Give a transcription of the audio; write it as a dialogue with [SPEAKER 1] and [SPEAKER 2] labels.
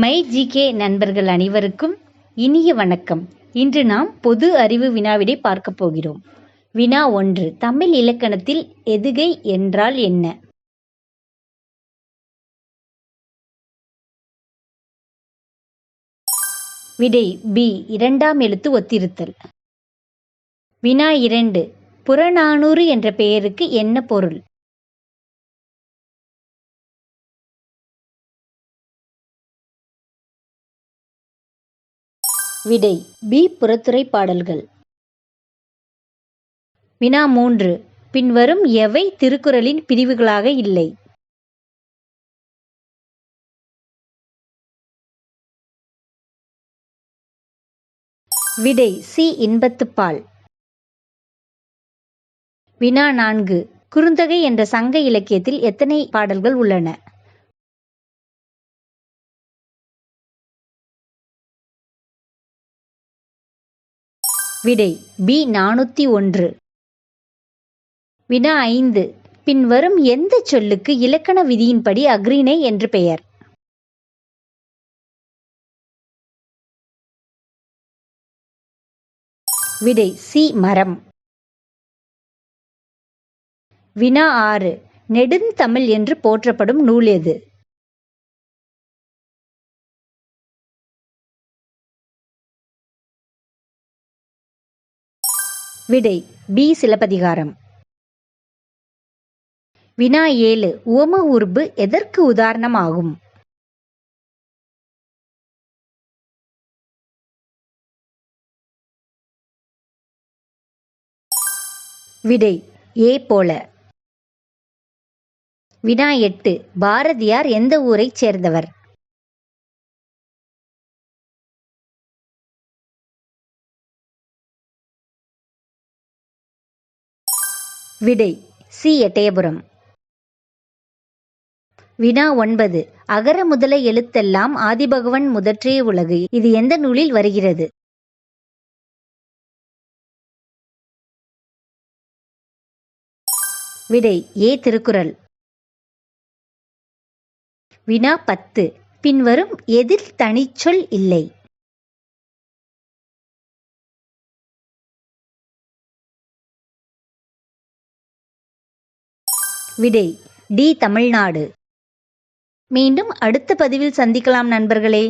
[SPEAKER 1] My GK நண்பர்கள் அனைவருக்கும் இனிய வணக்கம். இன்று நாம் பொது அறிவு வினாவிடை பார்க்க போகிறோம். வினா 1. தமிழ் இலக்கணத்தில் எதுகை என்றால் என்ன? விடை பி. இரண்டாம் எழுத்து ஒத்திருத்தல். வினா 2. புறநானூறு என்ற பெயருக்கு என்ன பொருள்? விடை பி. புறத்துறை பாடல்கள். வினா 3. பின்வரும் எவை திருக்குறளின் பிரிவுகளாக இல்லை? விடை சி. இன்பத்துப்பால். வினா 4. குறுந்தொகை என்ற சங்க இலக்கியத்தில் எத்தனை பாடல்கள் உள்ளன? விடை பி. 401. வினா 5. பின்வரும் எந்த சொல்லுக்கு இலக்கண விதியின்படி அஃறிணை என்று பெயர்? விடை சி. மரம். வினா 6. நெடுந்தமிழ் என்று போற்றப்படும் நூல் எது? விடை பி. சிலப்பதிகாரம். வினா 7. உவம உருபு எதற்கு உதாரணம் ஆகும்? விடை ஏ. போல. வினா 8. பாரதியார் எந்த ஊரைச் சேர்ந்தவர்? விடை சி. எட்டயபுரம். வினா 9. அகர முதல எழுத்தெல்லாம் ஆதிபகவன் முதற்றே உலகு இது எந்த நூலில் வருகிறது? விடை ஏ. திருக்குறள். வினா 10. பின்வரும் எதில் தனிச்சொல் இல்லை? விடை டி. தமிழ்நாடு. மீண்டும் அடுத்த பதிவில் சந்திக்கலாம் நண்பர்களே.